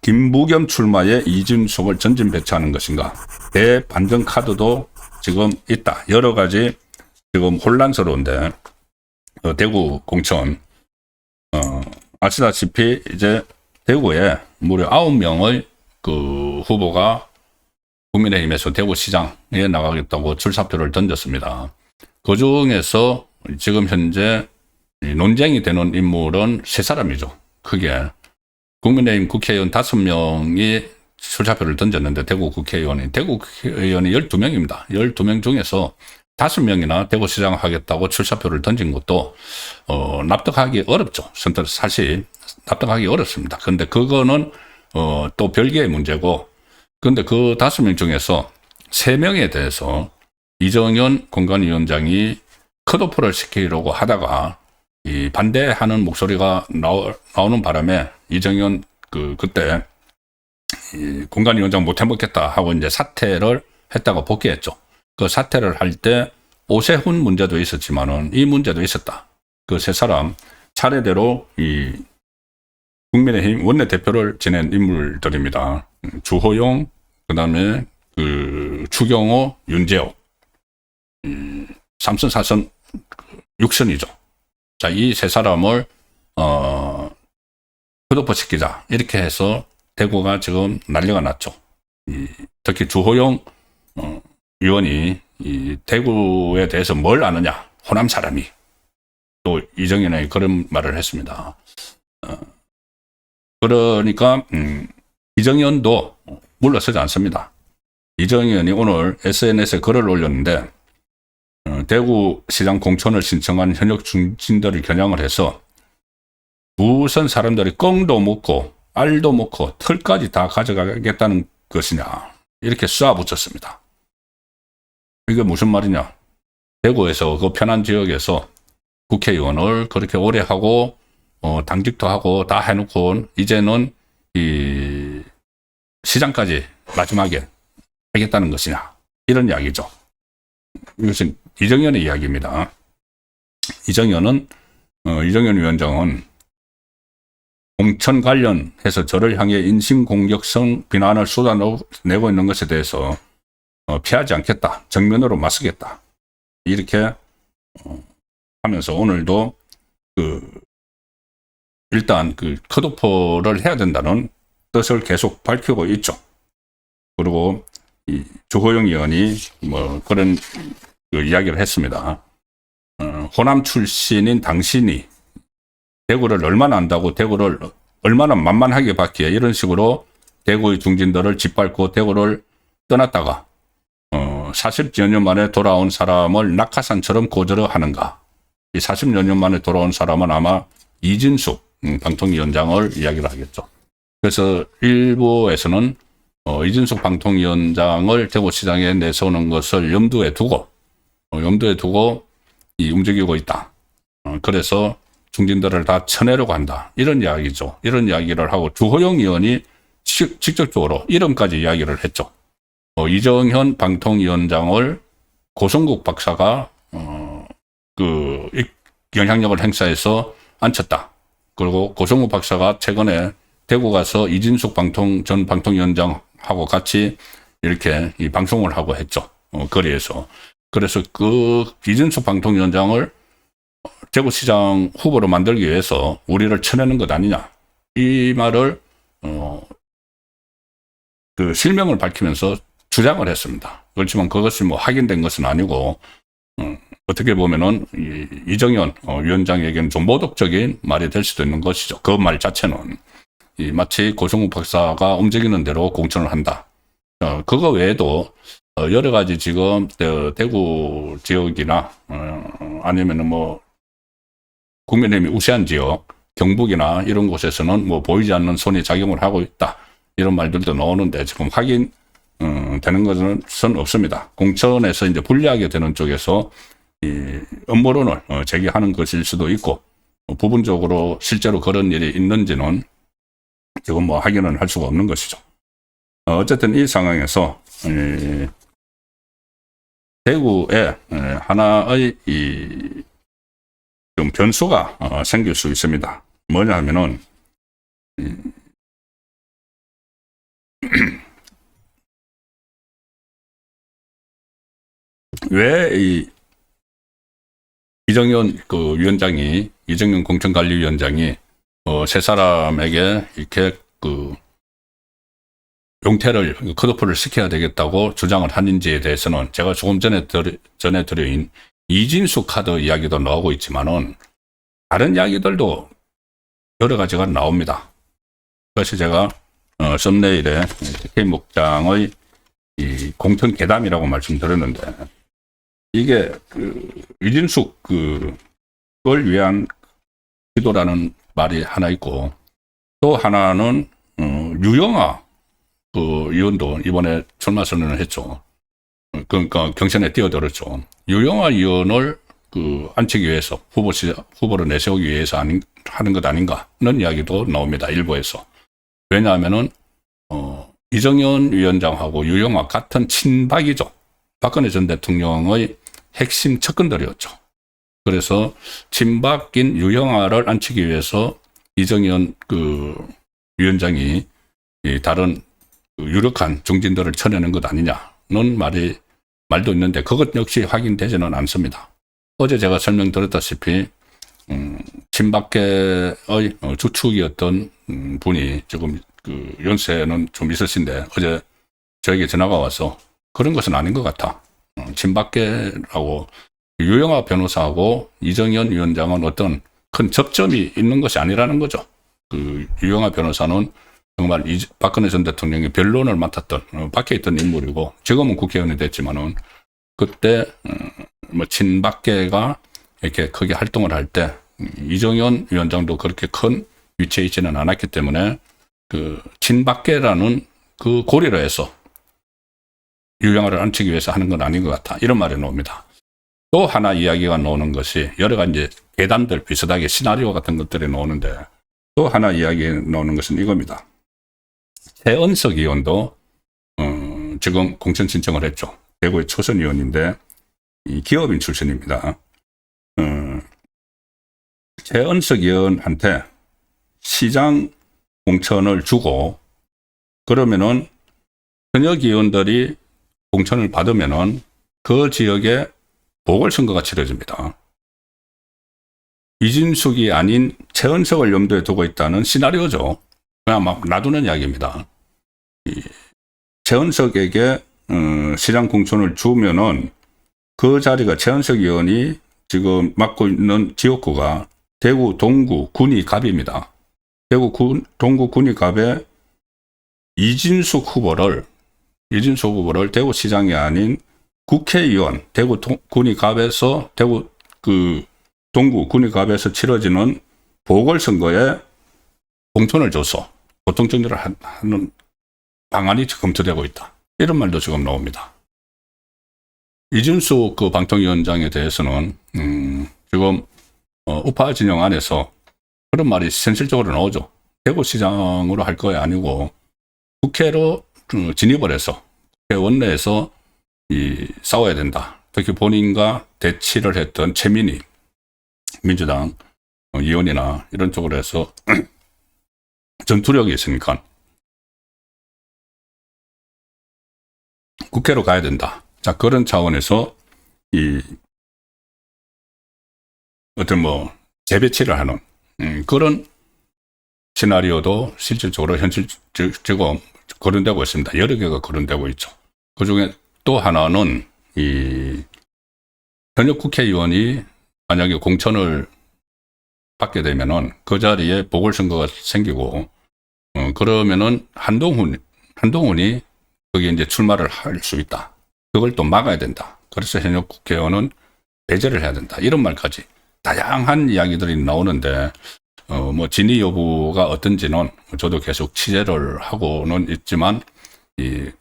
김부겸 출마에 이준석을 전진 배치하는 것인가? 대반전 카드도 지금 있다. 여러 가지 지금 혼란스러운데 대구 공천 아시다시피 이제 대구에 무려 9명의 그 후보가 국민의힘에서 대구시장에 나가겠다고 출사표를 던졌습니다. 그 중에서 지금 현재 논쟁이 되는 인물은 3사람이죠. 크게 국민의힘 국회의원 5명이 출사표를 던졌는데 대구 국회의원이 12명입니다. 12명 중에서 5명이나 대구시장 하겠다고 출사표를 던진 것도 납득하기 어렵죠. 사실 납득하기 어렵습니다. 근데 그거는 또 별개의 문제고, 근데 그 5명 중에서 3명에 대해서 이정현 공관위원장이 컷오프를 시키려고 하다가 이 반대하는 목소리가 나오는 바람에 이정현 그때 이 공관위원장 못 해먹겠다 하고 이제 사퇴를 했다가 복귀했죠. 그 사퇴를 할 때 오세훈 문제도 있었지만은 이 문제도 있었다. 그 3사람 차례대로 이 국민의힘 원내대표를 지낸 인물들입니다. 주호영, 그다음에 그 추경호, 윤재호, 3선, 4선, 6선이죠. 자, 이 3사람을 컷오프 시키자 이렇게 해서 대구가 지금 난리가 났죠. 특히 주호영 의원이 이 대구에 대해서 뭘 아느냐, 호남 사람이. 또 이정현이 그런 말을 했습니다. 그러니까 이정현도 물러서지 않습니다. 이정현이 오늘 SNS에 글을 올렸는데 대구시장 공천을 신청한 현역 중진들을 겨냥을 해서 무슨 사람들이 꽁도 먹고 알도 먹고 털까지 다 가져가겠다는 것이냐 이렇게 쏘아붙였습니다. 이게 무슨 말이냐? 대구에서 그 편한 지역에서 국회의원을 그렇게 오래 하고 당직도 하고 다 해놓고 이제는 이 시장까지 마지막에 하겠다는 것이냐 이런 이야기죠. 이것은 이정현의 이야기입니다. 이정현 위원장은 공천 관련해서 저를 향해 인신공격성 비난을 쏟아내고 있는 것에 대해서 피하지 않겠다. 정면으로 맞서겠다. 이렇게 하면서 오늘도 일단 컷오프를 해야 된다는 뜻을 계속 밝히고 있죠. 그리고 이 주호영 의원이 뭐 그런 이야기를 했습니다. 호남 출신인 당신이 대구를 얼마나 안다고 대구를 얼마나 만만하게 봤기에 이런 식으로 대구의 중진들을 짓밟고 대구를 떠났다가 40여 년 만에 돌아온 사람을 낙하산처럼 고절하는가. 이 40여 년 만에 돌아온 사람은 아마 이진숙 방통위원장을 이야기를 하겠죠. 그래서 일부에서는 이진숙 방통위원장을 대구시장에 내세우는 것을 염두에 두고 움직이고 있다. 그래서 중진들을 다 쳐내려고 한다. 이런 이야기죠. 이런 이야기를 하고 주호영 의원이 직접적으로 이름까지 이야기를 했죠. 이정현 방통위원장을 고성국 박사가 영향력을 행사해서 앉혔다. 그리고 고성국 박사가 최근에 대구 가서 이진숙 전 방통위원장하고 같이 이렇게 이 방송을 하고 했죠. 거리에서. 그래서 이진숙 방통위원장을 대구시장 후보로 만들기 위해서 우리를 쳐내는 것 아니냐. 이 말을 실명을 밝히면서 주장을 했습니다. 그렇지만 그것이 뭐 확인된 것은 아니고 어떻게 보면은 이정현 위원장에게는 좀 모독적인 말이 될 수도 있는 것이죠. 그 말 자체는 마치 고성국 박사가 움직이는 대로 공천을 한다. 그거 외에도 여러 가지 지금 대구 지역이나 아니면은 뭐 국민의힘이 우세한 지역, 경북이나 이런 곳에서는 뭐 보이지 않는 손이 작용을 하고 있다. 이런 말들도 나오는데 지금 확인 되는 것은 없습니다. 공천에서 이제 불리하게 되는 쪽에서 이 음모론을 제기하는 것일 수도 있고 부분적으로 실제로 그런 일이 있는지는 지금 뭐 확인은 할 수가 없는 것이죠. 어쨌든 이 상황에서 대구에 하나의 좀 변수가 생길 수 있습니다. 뭐냐 하면은 왜 이정현 위원장이, 이정현 공천관리위원장이 세 사람에게 이렇게 용퇴를, 컷오프를 시켜야 되겠다고 주장을 하는지에 대해서는 제가 조금 전에 드린 이진수 카드 이야기도 나오고 있지만은 다른 이야기들도 여러 가지가 나옵니다. 그래서 제가 썸네일에 TK 목장의 이 공천 계담이라고 말씀드렸는데, 이게 이진숙 그걸 위한 기도라는 말이 하나 있고, 또 하나는 유영아 의원도 이번에 출마 선언을 했죠. 그러니까 경선에 뛰어들었죠. 유영아 의원을 안치기 위해서, 후보를 내세우기 위해서 하는 것 아닌가는 이야기도 나옵니다. 일부에서. 왜냐하면은 이정현 위원장하고 유영아 같은 친박이죠. 박근혜 전 대통령의 핵심 측근들이었죠. 그래서 친박인 유영아를 안치기 위해서 이정현 위원장이 다른 유력한 중진들을 쳐내는 것 아니냐는 말도 있는데, 그것 역시 확인되지는 않습니다. 어제 제가 설명드렸다시피 친박계의 주축이었던 분이 지금 연세는 좀 있으신데, 어제 저에게 전화가 와서 그런 것은 아닌 것 같아. 친박계라고, 유영아 변호사하고 이정현 위원장은 어떤 큰 접점이 있는 것이 아니라는 거죠. 유영아 변호사는 정말 박근혜 전 대통령이 변론을 맡았던, 밖에 있던 인물이고, 지금은 국회의원이 됐지만은, 그때 친박계가 이렇게 크게 활동을 할 때 이정현 위원장도 그렇게 큰 위치에 있지는 않았기 때문에 친박계라는 고리로 해서 유영아를 안치기 위해서 하는 건 아닌 것 같아, 이런 말이 나옵니다. 또 하나 이야기가 나오는 것이, 여러 가지 계담들 비슷하게 시나리오 같은 것들이 나오는데, 또 하나 이야기 나오는 것은 이겁니다. 최은석 의원도 지금 공천 신청을 했죠. 대구의 초선 의원인데 기업인 출신입니다. 최은석 의원한테 시장 공천을 주고, 그러면은 현역 의원들이 공천을 받으면은 그 지역에 보궐선거가 치러집니다. 이진숙이 아닌 최은석을 염두에 두고 있다는 시나리오죠. 그냥 막 놔두는 이야기입니다. 최은석에게 시장 공천을 주면은 그 자리가, 최은석 의원이 지금 맡고 있는 지역구가 대구 동구 군위갑입니다. 대구 동구 군위갑에 이진숙 후보를 대구시장이 아닌 국회의원, 대구 군위갑에서, 대구 동구 군위갑에서 치러지는 보궐선거에 공천을 줘서 교통정리를 하는 방안이 검토되고 있다, 이런 말도 지금 나옵니다. 이준수 방통위원장에 대해서는 지금 우파 진영 안에서 그런 말이 현실적으로 나오죠. 대구시장으로 할 거 아니고 국회로 진입을 해서 국회 원내에서 싸워야 된다. 특히 본인과 대치를 했던 최민희 민주당 의원이나 이런 쪽으로 해서 전투력이 있으니까 국회로 가야 된다. 자, 그런 차원에서 어떤 재배치를 하는 그런 시나리오도 실질적으로 지금 거론되고 있습니다. 여러 개가 거론되고 있죠. 그 중에 또 하나는 현역 국회의원이 만약에 공천을 받게 되면은 그 자리에 보궐선거가 생기고, 그러면은 한동훈이 거기에 이제 출마를 할 수 있다. 그걸 또 막아야 된다. 그래서 현역 국회의원은 배제를 해야 된다. 이런 말까지 다양한 이야기들이 나오는데, 진위 여부가 어떤지는 저도 계속 취재를 하고는 있지만,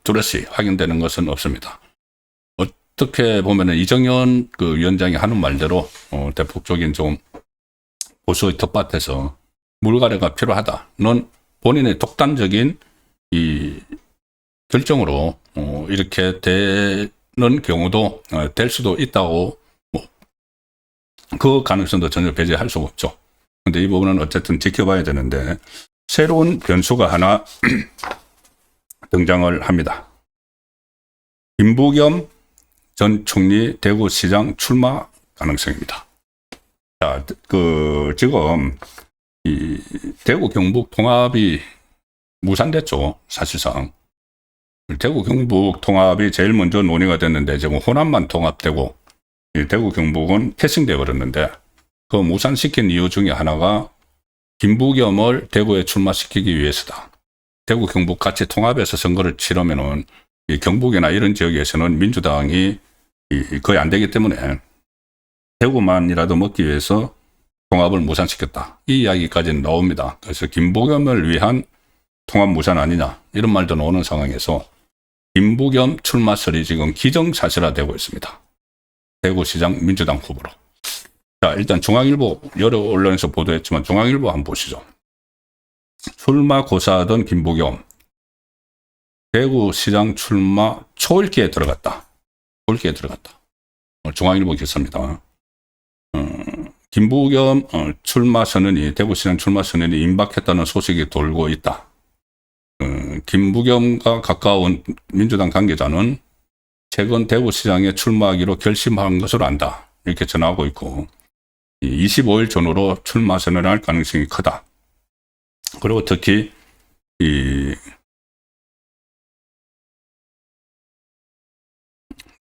뚜렷이 확인되는 것은 없습니다. 어떻게 보면은 이정현 위원장이 하는 말대로, 대폭적인 좀 보수의 텃밭에서 물갈이가 필요하다는 본인의 독단적인 결정으로 이렇게 되는 경우도 될 수도 있다고, 그 가능성도 전혀 배제할 수가 없죠. 근데 이 부분은 어쨌든 지켜봐야 되는데, 새로운 변수가 하나 등장을 합니다. 김부겸 전 총리 대구시장 출마 가능성입니다. 자, 지금 이 대구 경북 통합이 무산됐죠. 사실상 대구 경북 통합이 제일 먼저 논의가 됐는데 지금 호남만 통합되고 대구 경북은 패싱돼 버렸는데 그 무산시킨 이유 중에 하나가 김부겸을 대구에 출마시키기 위해서다. 대구 경북 같이 통합해서 선거를 치르면은 이 경북이나 이런 지역에서는 민주당이 거의 안 되기 때문에 대구만이라도 먹기 위해서 통합을 무산시켰다. 이 이야기까지는 나옵니다. 그래서 김부겸을 위한 통합 무산 아니냐 이런 말도 나오는 상황에서 김부겸 출마설이 지금 기정사실화되고 있습니다. 대구시장 민주당 후보로. 자, 일단 중앙일보 여러 언론에서 보도했지만 중앙일보 한번 보시죠. 출마 고사하던 김부겸 대구시장 출마 초읽기에 들어갔다. 초읽기에 들어갔다. 중앙일보 기사입니다. 김부겸 출마 선언이 대구시장 출마 선언이 임박했다는 소식이 돌고 있다. 김부겸과 가까운 민주당 관계자는 최근 대구시장에 출마하기로 결심한 것으로 안다. 이렇게 전하고 있고 25일 전후로 출마 선언을 할 가능성이 크다. 그리고 특히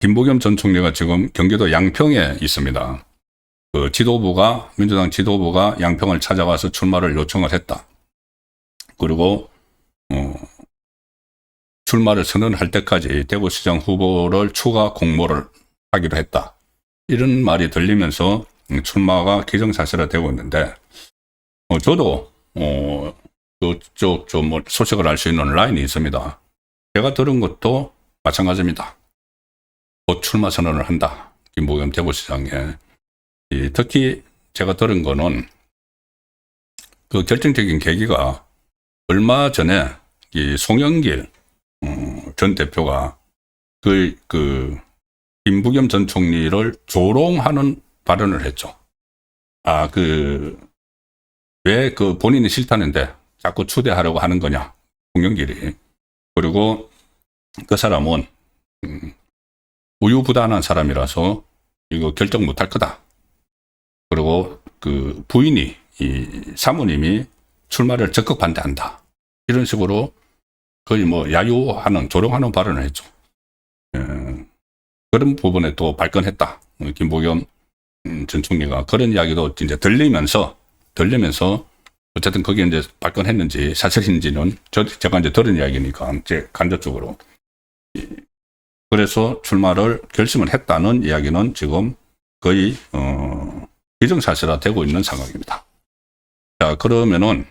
김부겸 전 총리가 지금 경기도 양평에 있습니다. 그 지도부가 민주당 지도부가 양평을 찾아가서 출마를 요청을 했다. 그리고 출마를 선언할 때까지 대구시장 후보를 추가 공모를 하기로 했다. 이런 말이 들리면서 출마가 기정사실화되고 있는데 저도 좀 소식을 알 수 있는 라인이 있습니다. 제가 들은 것도 마찬가지입니다. 곧 출마 선언을 한다. 김부겸 대구시장에. 특히 제가 들은 거는 그 결정적인 계기가 얼마 전에 이 송영길 전 대표가 김부겸 전 총리를 조롱하는 발언을 했죠. 왜 본인이 싫다는데 자꾸 추대하려고 하는 거냐. 송영길이. 그리고 그 사람은 우유부단한 사람이라서 이거 결정 못할 거다. 그리고 그 부인이 사모님이 출마를 적극 반대한다. 이런 식으로 거의 야유하는 조롱하는 발언을 했죠. 그런 부분에 또 발끈했다. 김부겸 전 총리가 그런 이야기도 이제 들리면서 어쨌든 거기에 이제 발끈했는지 사실인지는 제가 이제 들은 이야기니까 제 간접적으로 그래서 출마를 결심을 했다는 이야기는 지금 거의 기정사실화되고 있는 상황입니다. 자, 그러면은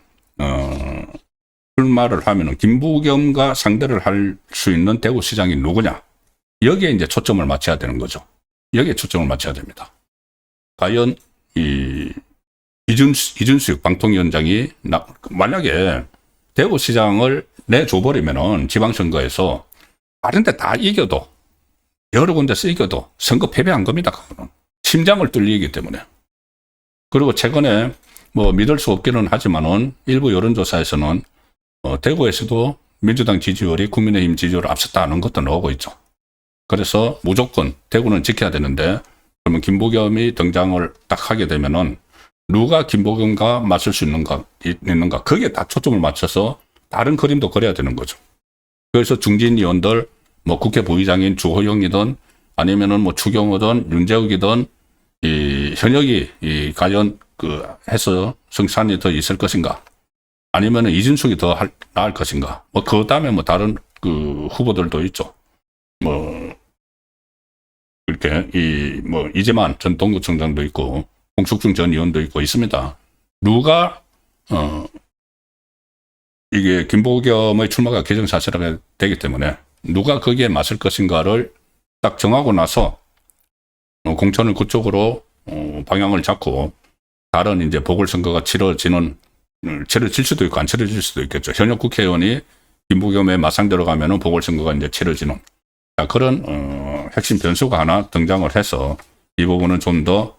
출마를 하면은 김부겸과 상대를 할 수 있는 대구시장이 누구냐? 여기에 이제 초점을 맞춰야 되는 거죠. 여기에 초점을 맞춰야 됩니다. 과연 이준수 방통위원장이 만약에 대구시장을 내줘버리면은 지방선거에서 다른 데 다 이겨도 여러 군데서 이겨도 선거 패배한 겁니다. 그거는. 심장을 뚫리기 때문에. 그리고 최근에 믿을 수 없기는 하지만은 일부 여론조사에서는 대구에서도 민주당 지지율이 국민의힘 지지율을 앞섰다는 것도 나오고 있죠. 그래서 무조건 대구는 지켜야 되는데 그러면 김부겸이 등장을 딱 하게 되면은 누가 김부겸과 맞설 수 있는가 거기에 다 초점을 맞춰서 다른 그림도 그려야 되는 거죠. 그래서 중진 의원들 국회 부의장인 주호영이든 아니면은 추경호든 윤재욱이든 현역이 과연 해서 성산이 더 있을 것인가 아니면은 이준석이 더 나을 것인가 그 다음에 다른 후보들도 있죠. 이렇게 이재만 전 동구청장도 있고 홍숙중 전 의원도 있고 있습니다. 누가 이게 김부겸의 출마가 기정사실화가 되기 때문에 누가 거기에 맞설 것인가를 딱 정하고 나서 공천을 그쪽으로 방향을 잡고 다른 이제 보궐선거가 치러질 수도 있고 안 치러질 수도 있겠죠. 현역 국회의원이 김부겸의 맞상대로 가면은 보궐선거가 이제 치러지는 그런 핵심 변수가 하나 등장을 해서 이 부분은 좀 더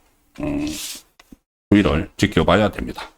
추이를 지켜봐야 됩니다.